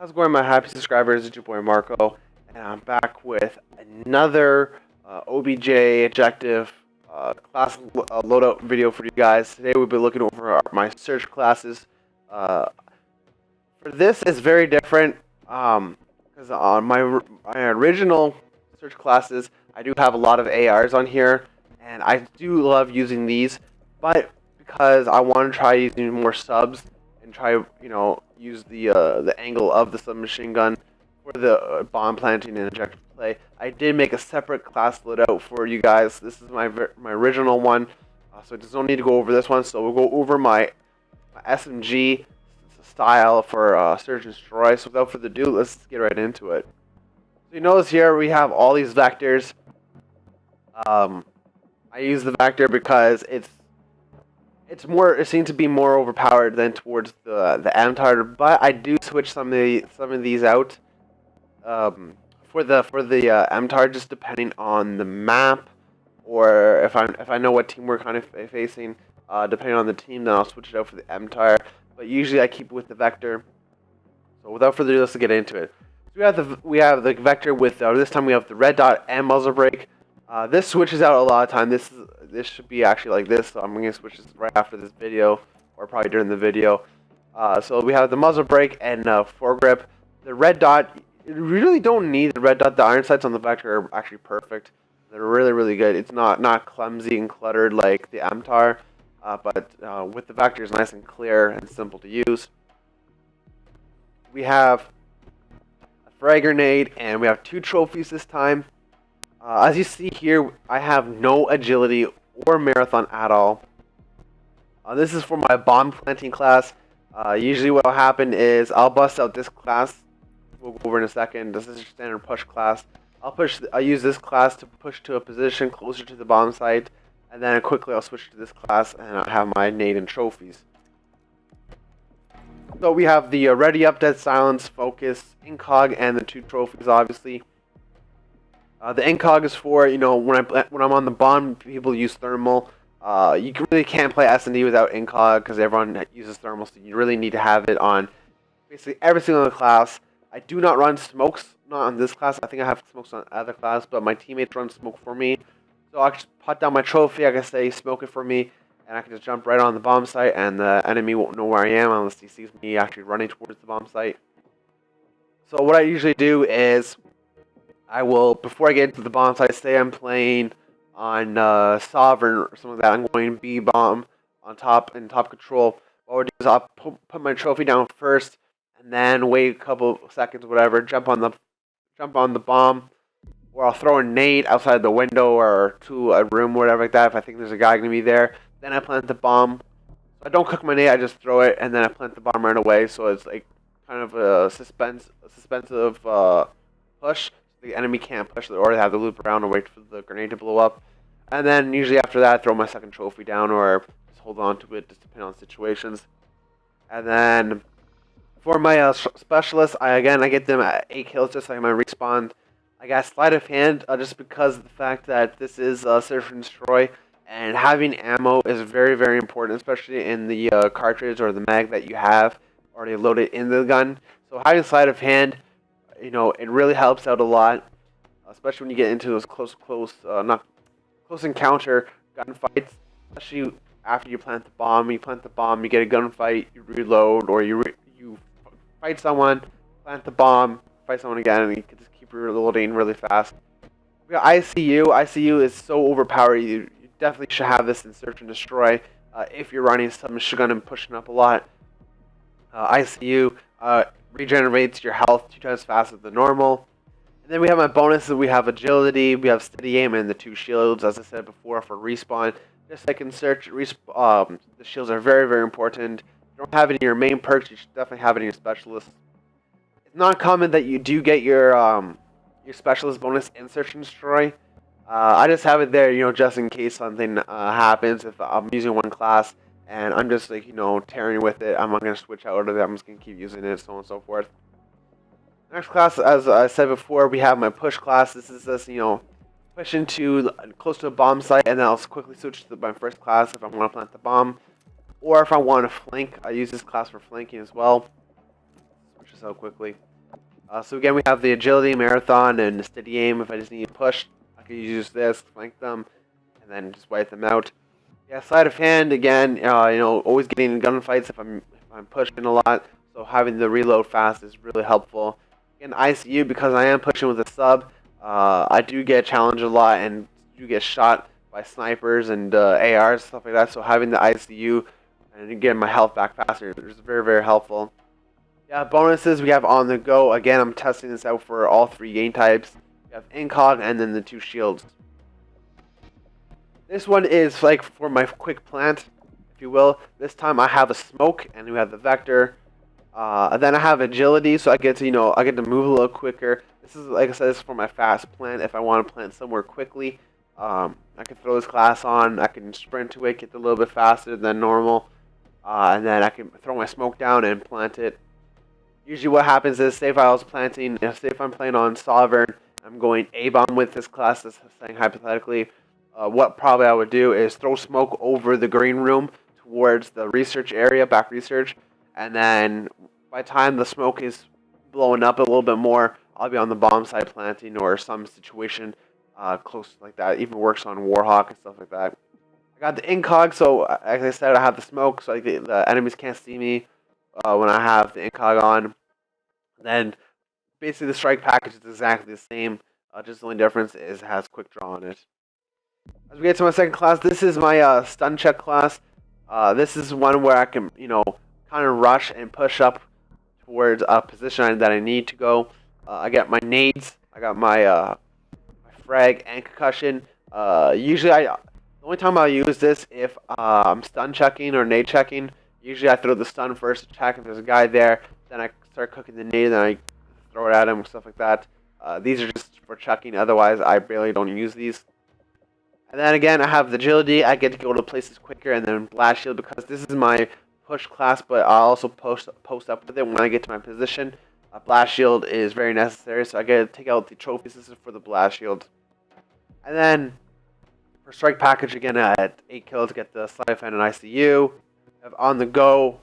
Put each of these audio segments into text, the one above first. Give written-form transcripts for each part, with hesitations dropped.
How's it going, my happy subscribers? It's your boy Marco, and I'm back with another OBJ objective class loadout video for you guys. Today we'll be looking over my search classes. For this, it's very different because on my original search classes, I do have a lot of ARs on here, and I do love using these, but because I want to try using more subs and try, use the angle of the submachine gun for the bomb planting and objective play, I did make a separate class loadout for you guys. This is my original one, so I just don't need to go over this one. So we'll go over my SMG style for search and destroy. So without further ado, let's get right into it. So you notice here we have all these vectors. I use the vector because it seems to be more overpowered than towards the MTAR, but I do switch some of these out for the MTAR, just depending on the map, or if I know what team we're kind of facing, depending on the team, then I'll switch it out for the MTAR. But usually I keep it with the vector. So without further ado, let's get into it. So we have the vector with this time we have the red dot and muzzle brake. This switches out a lot of time. This should be actually like this, so I'm going to switch this right after this video, or probably during the video. So we have the muzzle brake and foregrip. The red dot, you really don't need the red dot. The iron sights on the vector are actually perfect. They're really, really good. It's not clumsy and cluttered like the MTAR, but with the vector, it's nice and clear and simple to use. We have a frag grenade, and we have 2 trophies this time. As you see here, I have no agility or marathon at all. This is for my bomb planting class. Usually what will happen is I'll bust out this class. We'll go over in a second. This is your standard push class. I'll use this class to push to a position closer to the bomb site, and then quickly I'll switch to this class and I'll have my nade and trophies. So we have the ready up, dead silence, focus, incog, and the 2 trophies, obviously. The incog is for, when I'm on the bomb, people use thermal. You really can't play S&D without incog because everyone uses thermal, so you really need to have it on basically every single class. I do not run smokes, not on this class. I think I have smokes on other class, but my teammates run smoke for me. So I just pot down my trophy, I can say smoke it for me, and I can just jump right on the bomb site, and the enemy won't know where I am unless he sees me actually running towards the bomb site. So what I usually do is I will, before I get into the bomb site, say I'm playing on Sovereign or something like that, I'm going B bomb on top, in top control. What I'll do is I'll put my trophy down first, and then wait a couple seconds, whatever, jump on the bomb, or I'll throw a nade outside the window or to a room, or whatever like that, if I think there's a guy gonna be there. Then I plant the bomb. So I don't cook my nade, I just throw it, and then I plant the bomb right away. So it's like kind of a suspensive push. The enemy can't push, or they have to loop around and wait for the grenade to blow up. And then usually after that, I throw my second trophy down, or just hold on to it, just depending on situations. And then for my specialists, I get them at 8 kills just like my respawn. I got sleight of hand just because of the fact that this is search and destroy, and having ammo is very, very important, especially in the cartridge or the mag that you have already loaded in the gun. So having sleight of hand, it really helps out a lot, especially when you get into those close encounter gunfights. Especially after you plant the bomb, you get a gunfight, you reload, or you fight someone, plant the bomb, fight someone again, and you can just keep reloading really fast. We got ICU. ICU is so overpowered. You definitely should have this in search and destroy if you're running submachine gun and pushing up a lot. ICU regenerates your health 2 times faster than normal. And then we have my bonuses. We have agility, we have steady aim, and the 2 shields, as I said before, for respawn. Just like in search, the shields are very, very important. If you don't have it in your main perks, you should definitely have it in your specialist. It's not common that you do get your specialist bonus in search and destroy. I just have it there, just in case something happens. If I'm using one class and I'm just like, tearing with it, I'm not going to switch out of it. I'm just going to keep using it, so on and so forth. Next class, as I said before, we have my push class. This is just, push into close to a bomb site, and then I'll quickly switch to my first class if I want to plant the bomb. Or if I want to flank, I use this class for flanking as well. Switch this out quickly. So again, we have the agility, marathon, and the steady aim. If I just need to push, I can use this, flank them, and then just wipe them out. Yeah, sleight of hand again. Always getting in gunfights if I'm pushing a lot. So having the reload fast is really helpful. In ICU, because I am pushing with a sub, I do get challenged a lot and do get shot by snipers and ARs, stuff like that. So having the ICU and getting my health back faster is very, very helpful. Yeah, bonuses we have on the go. Again, I'm testing this out for all 3 game types. We have incog and then the 2 shields. This one is like for my quick plant, if you will. This time I have a smoke and we have the vector. Then I have agility, so I get to I get to move a little quicker. This is, like I said, this is for my fast plant. If I want to plant somewhere quickly, I can throw this class on. I can sprint to it, get a little bit faster than normal, and then I can throw my smoke down and plant it. Usually, what happens is, say if I was planting, say if I'm playing on Sovereign, I'm going A-bomb with this class. This is saying hypothetically. What probably I would do is throw smoke over the green room towards the research area, back research, and then by the time the smoke is blowing up a little bit more, I'll be on the bomb side planting or some situation close like that. Even works on Warhawk and stuff like that. I got the incog, so as I said, I have the smoke, so the enemies can't see me when I have the incog on. Then basically the strike package is exactly the same. Just the only difference is it has quick draw on it. As we get to my second class, this is my stun check class. This is one where I can, kind of rush and push up towards a position that I need to go. I got my nades, I got my frag and concussion. Usually, the only time I'll use this if I'm stun checking or nade checking. Usually, I throw the stun first to check if there's a guy there. Then I start cooking the nade, then I throw it at him, stuff like that. These are just for checking. Otherwise, I barely don't use these. And then again, I have the agility. I get to go to places quicker, and then blast shield because this is my push class, but I'll also post up with it when I get to my position. Blast shield is very necessary, so I get to take out the trophies. This is for the blast shield. And then for strike package again at 8 kills, get the sleight of hand and ICU. Have on the go,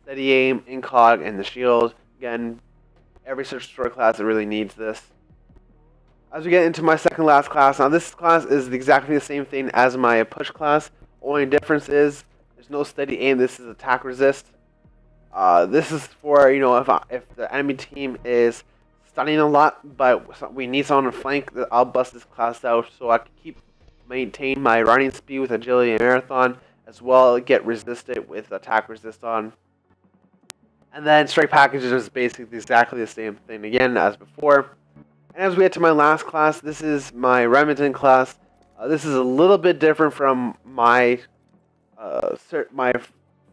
steady aim, incog, and the shield. Again, every search destroy class that really needs this. As we get into my second last class, now this class is exactly the same thing as my push class. Only difference is there's no steady aim. This is attack resist. This is for if the enemy team is stunning a lot, but we need someone to flank. I'll bust this class out so I can maintain my running speed with agility and marathon, as well as get resisted with attack resist on. And then strike packages is basically exactly the same thing again as before. And as we get to my last class, this is my Remington class. This is a little bit different from my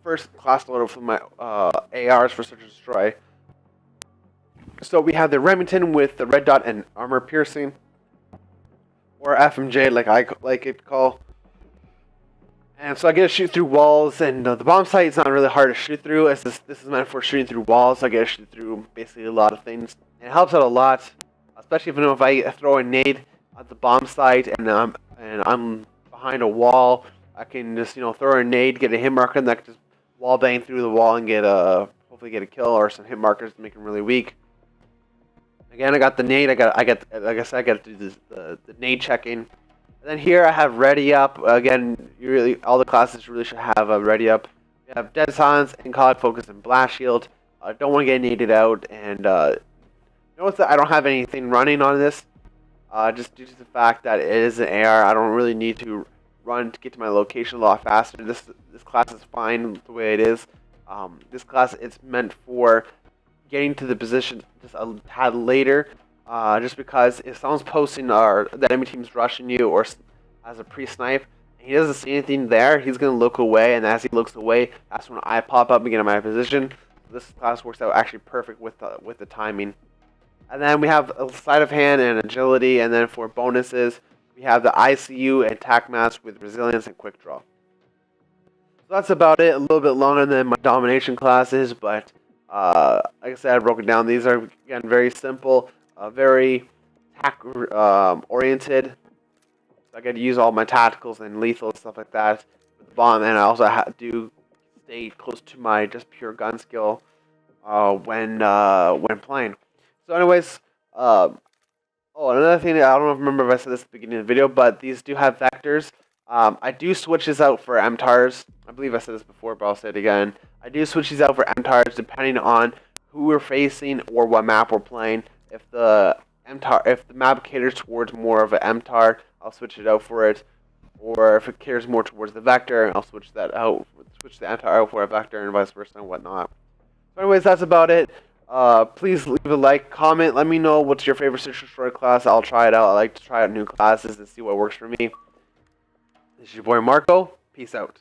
first class loadout from my ARs for Search and Destroy. So we have the Remington with the red dot and armor piercing, or FMJ like I like it call. And so I get to shoot through walls, and the bomb site is not really hard to shoot through. As this is meant for shooting through walls, so I get to shoot through basically a lot of things. And it helps out a lot. Especially if I throw a nade at the bomb site and I'm behind a wall, I can just throw a nade, get a hit marker, and that can just wall bang through the wall and get hopefully get a kill or some hit markers to make them really weak. Again, I got the nade. I got like I said, I got to do the nade checking. And then here I have ready up. Again, all the classes really should have a ready up. We have dead silence, incog, focus, and blast shield. I don't want to get naded out and. Notice that I don't have anything running on this, just due to the fact that it is an AR. I don't really need to run to get to my location a lot faster. This class is fine the way it is. This class it's meant for getting to the position just a tad later, just because if someone's posting or the enemy team's rushing you or as a pre-snipe, and he doesn't see anything there, he's gonna look away, and as he looks away, that's when I pop up and get in my position. This class works out actually perfect with the timing. And then we have a sleight of hand and agility, and then for bonuses, we have the ICU and attack mask with resilience and quick draw. So that's about it. A little bit longer than my domination classes, but like I said, I broke it down. These are again very simple, very attack oriented. So I get to use all my tacticals and lethal and stuff like that with the bomb, and I also do stay close to my just pure gun skill when playing. So anyways, oh, another thing, I don't remember if I said this at the beginning of the video, but these do have vectors. I do switch this out for MTARs. I believe I said this before, but I'll say it again. I do switch these out for MTARs depending on who we're facing or what map we're playing. If the map caters towards more of an MTAR, I'll switch it out for it. Or if it caters more towards the vector, I'll switch that out, switch the MTAR out for a vector, and vice versa and whatnot. So anyways, that's about it. Please leave a like, comment, let me know what's your favorite Search and Destroy class. I'll try it out. I like to try out new classes and see what works for me. This is your boy Marco. Peace out.